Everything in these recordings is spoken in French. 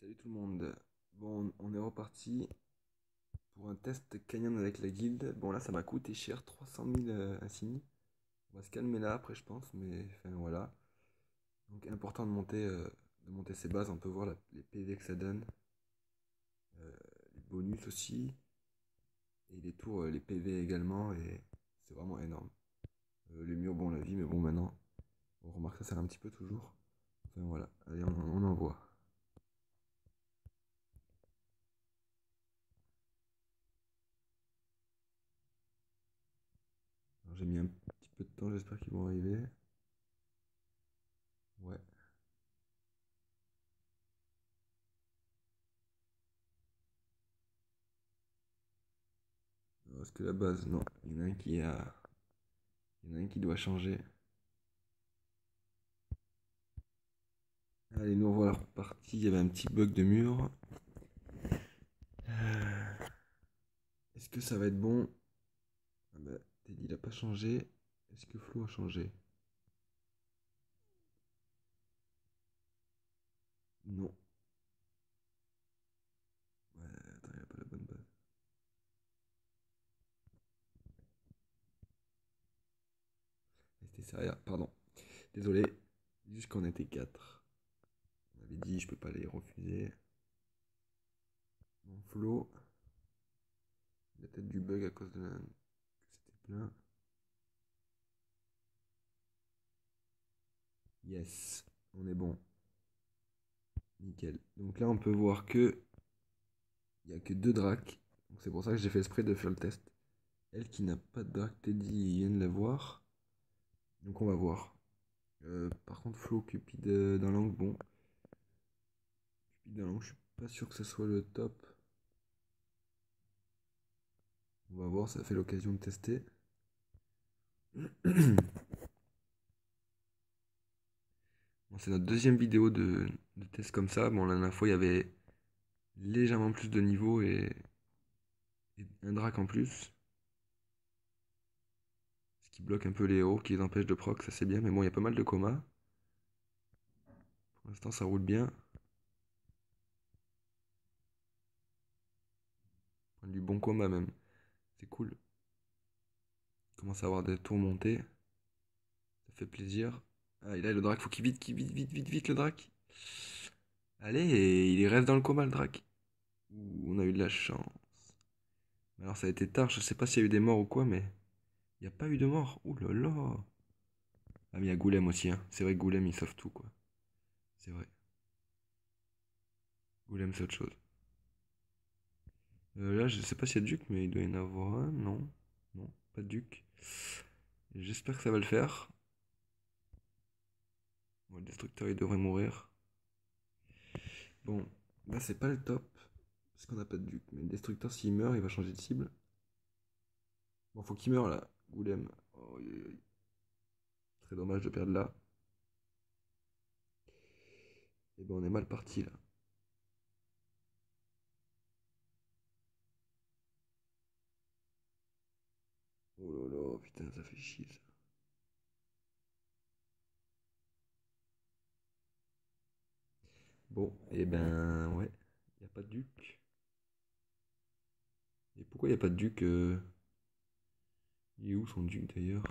Salut tout le monde. Bon, on est reparti pour un test canyon avec la guilde. Bon, là, ça m'a coûté cher, 300 000 insignes. On va se calmer là après, je pense, mais enfin voilà. Donc, important de monter ses bases. On peut voir les PV que ça donne, les bonus aussi, et les tours, les PV également, et c'est vraiment énorme. Les murs, bon, la vie, mais bon, maintenant, on remarque que ça sert un petit peu toujours. Enfin voilà, allez, on envoie. Alors, j'ai mis un petit peu de temps, j'espère qu'ils vont arriver. Ouais. Parce que la base, non, il y en a un qui doit changer. Allez, nous revoilà repartis. Il y avait un petit bug de mur. Est-ce que ça va être bon? Ah bah, Teddy il a pas changé. Est-ce que Flo a changé? Non. Ouais, attends, il a pas la bonne base. C'était sérieux, pardon. Désolé. Juste qu'on était 4. On avait dit, je peux pas les refuser. Mon Flo, il a peut-être du bug à cause que c'était plein. Yes, on est bon. Nickel. Donc là, on peut voir que il n'y a que deux dracs. Donc c'est pour ça que j'ai fait exprès de faire le test. Elle qui n'a pas de drac Teddy vient de la voir. Donc on va voir. Par contre, Flo Cupid dans l'angle, bon. Cupid dans l'angle, je suis pas sûr que ce soit le top. On va voir, ça fait l'occasion de tester. Bon, c'est notre deuxième vidéo de test comme ça. Bon, la dernière fois, il y avait légèrement plus de niveau et un drac en plus. Ce qui bloque un peu les héros, qui les empêche de proc, ça c'est bien. Mais bon, il y a pas mal de comas. Pour l'instant, ça roule bien. Du bon coma même. C'est cool. Il commence à avoir des tours montés. Ça fait plaisir. Ah, et là, le drac, faut qu'il vite, le drac. Allez, et il reste dans le coma, le drac. Ouh, on a eu de la chance. Alors, ça a été tard, je sais pas s'il y a eu des morts ou quoi, mais il n'y a pas eu de mort. Ouh là là. Ah, mais il y a Goulem aussi, hein. C'est vrai que Goulem, il sauve tout, quoi. C'est vrai. Goulem, c'est autre chose. Là, je sais pas s'il y a Duc, mais il doit y en avoir un. Non. Non, pas de Duc. J'espère que ça va le faire. Bon, le destructeur, il devrait mourir. Bon, là, c'est pas le top. Parce qu'on n'a pas de Duc. Mais le destructeur, s'il meurt, il va changer de cible. Bon, faut qu'il meure, là. Goulem. Oh, très dommage de perdre là. Et ben, on est mal parti, là. Oh là là, putain, ça fait chier, ça. Bon, et ben, ouais. Il n'y a pas de Duc. Et pourquoi il n'y a pas de Duc Il est où son Duc, d'ailleurs?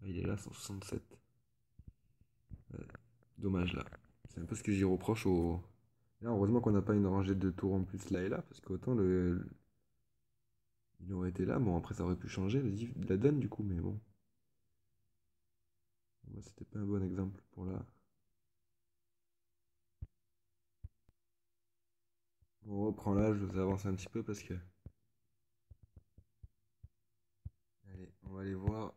Ah, il est là, 167. Ouais, dommage, là. C'est un peu ce que j'y reproche au... Là, heureusement qu'on n'a pas une rangée de tours en plus là et là, parce qu'autant il aurait été là. Bon, après, ça aurait pu changer la donne, du coup, mais bon. Moi, c'était pas un bon exemple pour là. On reprend là, je vous avance un petit peu parce que... Allez, on va aller voir.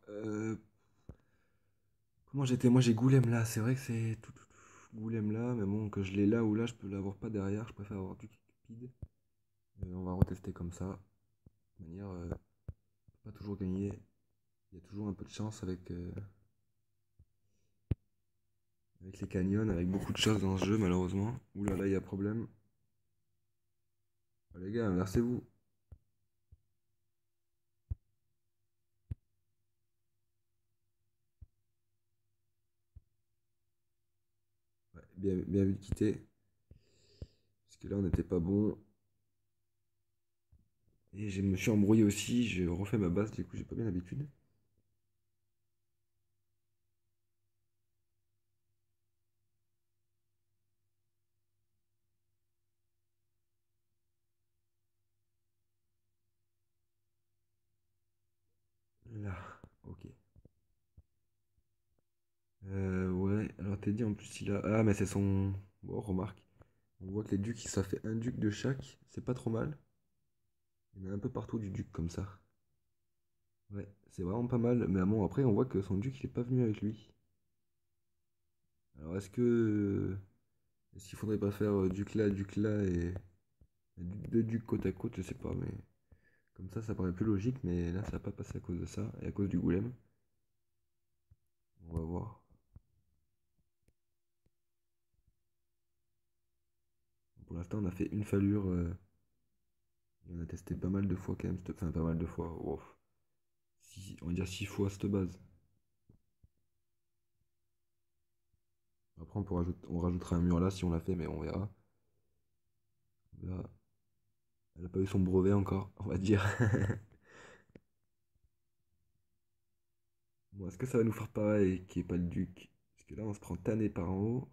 Comment j'étais? Moi, j'ai Goulem là. C'est vrai que c'est Goulem là, mais bon, que je l'ai là ou là, je peux l'avoir pas derrière. Je préfère avoir du Cupid. On va retester comme ça. De manière, pas toujours gagner. Il y a toujours un peu de chance avec les canyons, avec beaucoup de choses dans ce jeu, malheureusement. Ouh là là, il y a problème. Oh, les gars, inversez-vous. bien vu de quitter. Parce que là, on n'était pas bon. Et je me suis embrouillé aussi. J'ai refait ma base, du coup, j'ai pas bien l'habitude. Là, ok. Ouais, alors t'es dit en plus, il a. Ah, mais c'est son. Bon, remarque. On voit que les ducs, ça fait un duc de chaque. C'est pas trop mal. Il y en a un peu partout du duc comme ça. Ouais, c'est vraiment pas mal. Mais bon, après, on voit que son duc, il est pas venu avec lui. Alors, est-ce qu'il faudrait pas faire duc là et deux ducs côte à côte, je sais pas, mais comme ça paraît plus logique, mais là, ça va pas passer à cause de ça et à cause du golem. On va voir. Pour l'instant, on a fait une falure. Et on a testé pas mal de fois quand même. Enfin, pas mal de fois. Wow. On va dire 6 fois cette base. Après, on rajoutera un mur là si on l'a fait, mais on verra. On verra. Elle a pas eu son brevet encore, on va dire. Bon, est-ce que ça va nous faire pareil qu'il n'y ait pas le duc? Parce que là, on se prend tanné par en haut.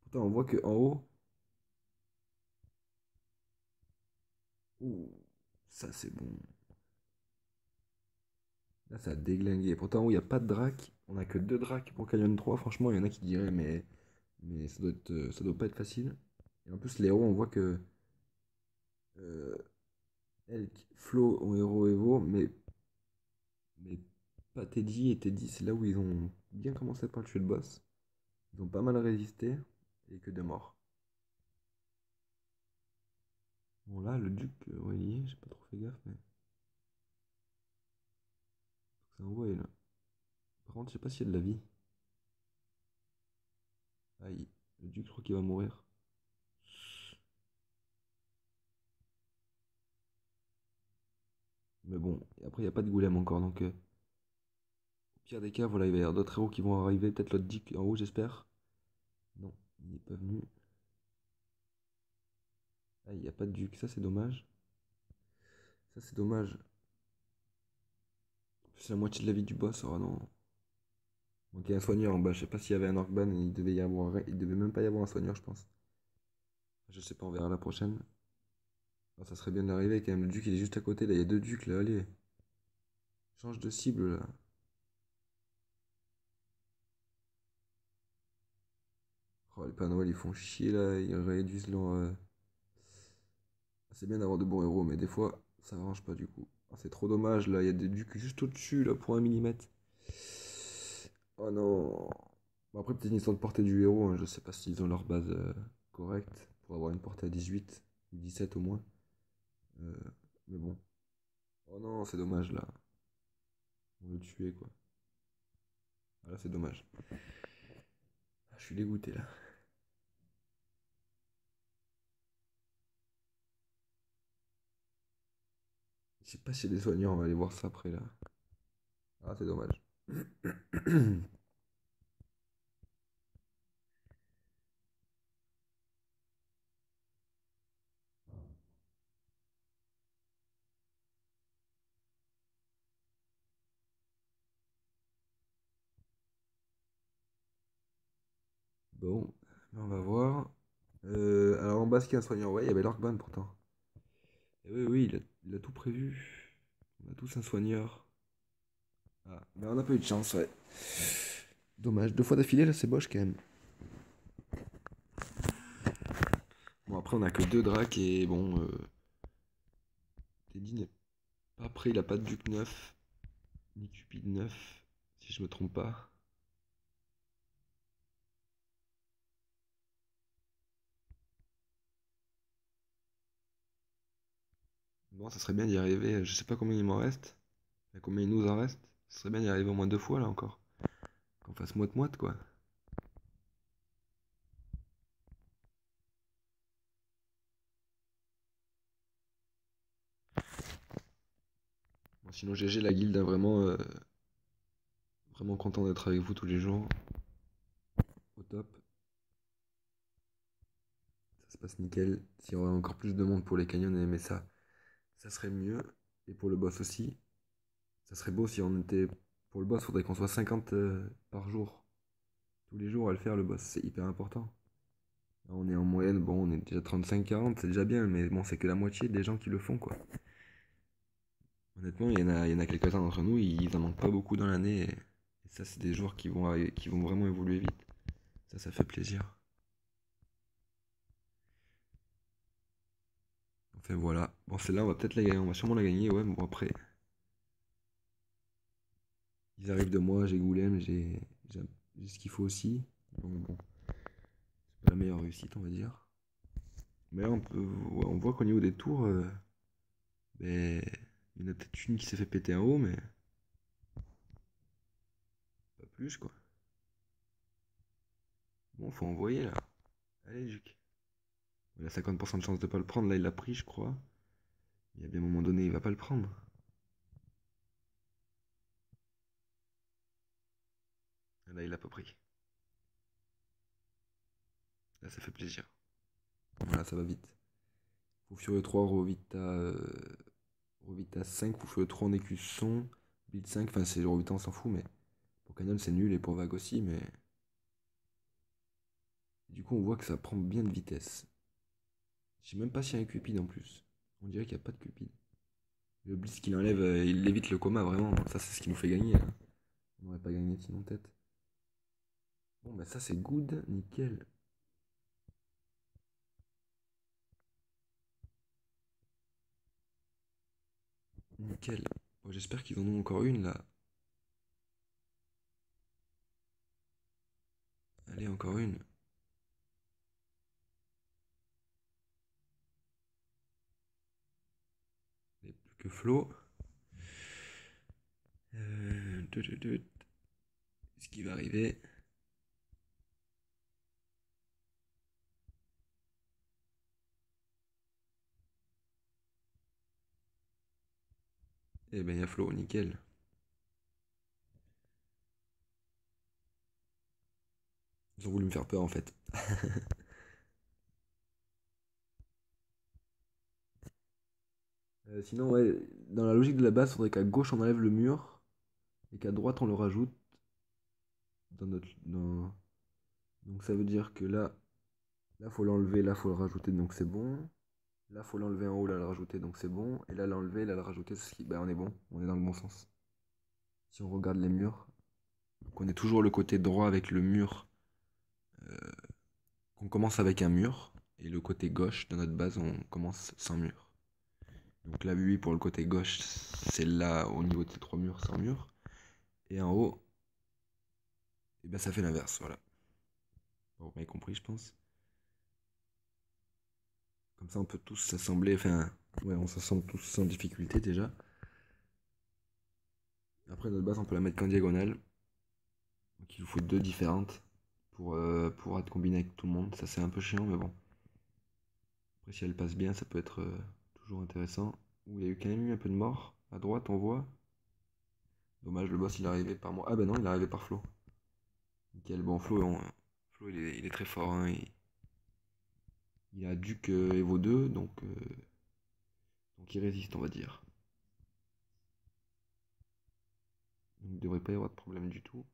Pourtant, on voit que en haut. Ouh, ça c'est bon. Là, ça a déglingué. Pourtant, en haut, il n'y a pas de drac. On a que deux dracs pour Canyon 3. Franchement, il y en a qui diraient, mais ça doit pas être facile. Et en plus, les héros, on voit que euh, Elk, Flo ont héros Evo, mais pas Teddy. Et Teddy, c'est là où ils ont bien commencé par le tuer le boss. Ils ont pas mal résisté et que de morts. Bon là, le duc, ouais, il y est, j'ai pas trop fait gaffe, mais ça envoie là. Par contre, je sais pas s'il y a de la vie. Aïe, le duc, je crois qu'il va mourir. Mais bon, et après, il n'y a pas de golem encore, donc au pire des cas, voilà, il va y avoir d'autres héros qui vont arriver. Peut-être l'autre duc en haut, j'espère. Non, il n'est pas venu. Aïe, il n'y a pas de duc, ça c'est dommage. Ça c'est dommage. C'est la moitié de la vie du boss, oh non. Donc il y a un soigneur en bas, je sais pas s'il y avait un Orcban, il devait y avoir, il devait même pas y avoir un soigneur, je pense. Je sais pas, on verra la prochaine. Oh, ça serait bien d'arriver quand même. Le duc il est juste à côté, là, il y a deux ducs là, allez. Change de cible là. Oh, les Pères Noël ils font chier là, ils réduisent leur. C'est bien d'avoir de bons héros, mais des fois ça arrange pas du coup. Oh, c'est trop dommage là, il y a des ducs juste au-dessus là pour 1 millimètre. Oh non. Bon, après, peut-être une histoire de portée du héros, hein. Je sais pas s'ils ont leur base correcte pour avoir une portée à 18 ou 17 au moins. Euh, mais bon. Oh non, c'est dommage là. On le tuer quoi. Ah, là, c'est dommage. Ah, je suis dégoûté là. Je sais pas s'il y a des soignants, on va aller voir ça après là. Ah, c'est dommage. Bon, on va voir. Alors en bas, ce qu'il y a un soignant, ouais, il y avait l'Orcban pourtant. Et oui, oui, il a tout prévu. On a tous un soigneur. Ah, mais on n'a pas eu de chance, ouais. Dommage, 2 fois d'affilée là, c'est moche quand même. Bon, après, on a que deux dracs et bon, Teddy n'est pas prêt, il a pas de duc 9 ni Cupid 9 si je me trompe pas. Bon, ça serait bien d'y arriver, je sais pas combien il m'en reste, combien il nous en reste. Ça serait bien d'y arriver au moins 2 fois là encore. Qu'on fasse moite-moite quoi. Sinon, GG, la guilde, hein, vraiment, vraiment content d'être avec vous tous les jours. Au top. Ça se passe nickel. S'il y aurait encore plus de monde pour les canyons et aimer ça, ça serait mieux. Et pour le boss aussi. Ça serait beau si on était. Pour le boss, faudrait qu'on soit 50 par jour. Tous les jours à le faire, le boss. C'est hyper important. Là, on est en moyenne, bon, on est déjà 35-40, c'est déjà bien, mais bon, c'est que la moitié des gens qui le font, quoi. Honnêtement, il y en a quelques-uns d'entre nous, ils en manquent pas beaucoup dans l'année. Et ça, c'est des joueurs qui vont vraiment évoluer vite. Ça fait plaisir. Enfin voilà. Bon, celle-là, on va peut-être la gagner. On va sûrement la gagner, ouais. Mais bon, après, ils arrivent de moi, j'ai Goulem, j'ai ce qu'il faut aussi. Donc bon, c'est pas la meilleure réussite, on va dire. Mais là, ouais, on voit qu'au niveau des tours, ben, il y en a peut-être une qui s'est fait péter un haut, mais pas plus, quoi. Bon, faut envoyer, là. Allez, Juc. Il a 50% de chance de pas le prendre. Là, il l'a pris, je crois. Il y a bien un moment donné, il va pas le prendre. Ah, là, il l'a pas pris. Là, ça fait plaisir. Voilà, ça va vite. Faut Furieux 3, Rovita 5, Fou Furieux 3 en écusson, Build 5, enfin c'est le Rovita on s'en fout, mais pour Canyon c'est nul et pour Vague aussi, mais du coup on voit que ça prend bien de vitesse. Je sais même pas s'il y a un Cupid en plus. On dirait qu'il n'y a pas de Cupid. Le Blitz qu'il enlève, il évite le coma vraiment. Ça c'est ce qui nous fait gagner, hein. On n'aurait pas gagné sinon tête. Bon bah ça c'est good, nickel. Nickel. Bon, j'espère qu'ils en ont encore une là. Allez, encore une. Et plus que Flo. Ce qui va arriver. Eh ben il y a Flo, nickel. Ils ont voulu me faire peur en fait. Sinon, ouais, dans la logique de la base, il faudrait qu'à gauche on enlève le mur et qu'à droite on le rajoute Donc ça veut dire que là faut l'enlever, là faut le rajouter, donc c'est bon. Là faut l'enlever en haut, là le rajouter, donc c'est bon. Et là l'enlever, là le rajouter, ben, on est bon, on est dans le bon sens. Si on regarde les murs, donc on est toujours le côté droit avec le mur, on commence avec un mur, et le côté gauche de notre base, on commence sans mur. Donc là, oui, pour le côté gauche, c'est là, au niveau de ces trois murs, sans mur. Et en haut, et ben ça fait l'inverse, voilà. Bon, vous m'avez compris, je pense. Comme ça, on peut tous s'assembler, enfin, ouais, on s'assemble tous sans difficulté déjà. Après, notre base, on peut la mettre qu'en diagonale. Donc, il nous faut deux différentes pour être combinées avec tout le monde. Ça, c'est un peu chiant, mais bon. Après, si elle passe bien, ça peut être toujours intéressant. Ouh, il y a eu quand même eu un peu de mort. À droite, on voit. Dommage, le boss, il est arrivé par moi. Ah, ben non, il est arrivé par Flo. Nickel. Bon, Flo, Flo il est très fort, hein. Il a Duc Evo 2, donc il résiste, on va dire. Donc, il ne devrait pas y avoir de problème du tout.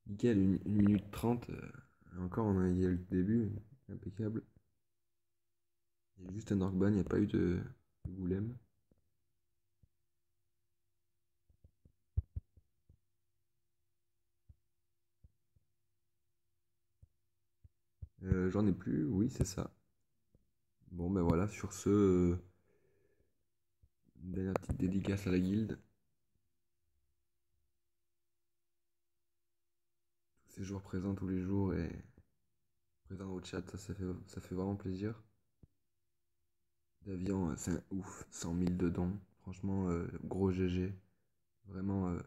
Nickel, 1 minute 30. Encore, il y a eu le début. Impeccable. Il y a eu juste un Orkban, il n'y a pas eu de Goulem. J'en ai plus, oui, c'est ça. Bon, ben voilà, sur ce, une dernière petite dédicace à la guilde. Tous ces joueurs présents tous les jours et présents au chat, ça fait vraiment plaisir. Davian, c'est un ouf. 100 000 de dons. Franchement, gros GG. Vraiment,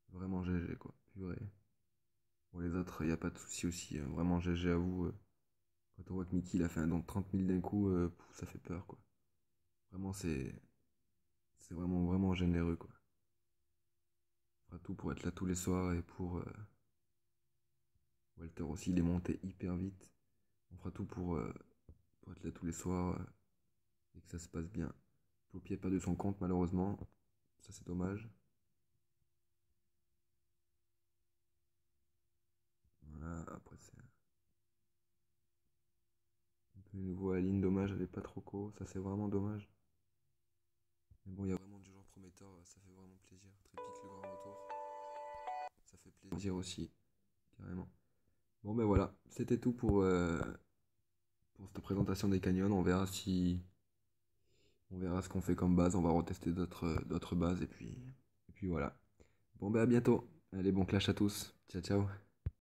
vraiment GG, quoi. Purée. Pour les autres, il n'y a pas de souci aussi. Vraiment GG à vous. Quand on voit que Mickey il a fait un don de 30 000 d'un coup, ça fait peur, quoi. Vraiment, c'est vraiment, vraiment généreux, quoi. On fera tout pour être là tous les soirs et pour Walter aussi, il est monté hyper vite. On fera tout pour être là tous les soirs et que ça se passe bien. Poppy a perdu son compte, malheureusement. Ça, c'est dommage. Voilà, après, c'est un peu nouveau Aline, dommage, elle est pas trop co. Ça, c'est vraiment dommage. Mais bon, il y a vraiment du genre prometteur, ça fait vraiment plaisir. Trépique, le grand retour, ça fait plaisir aussi, carrément. Bon, ben voilà, c'était tout pour cette présentation des canyons. On verra ce qu'on fait comme base. On va retester d'autres bases et puis voilà. Bon, ben à bientôt. Allez, bon clash à tous. Ciao, ciao.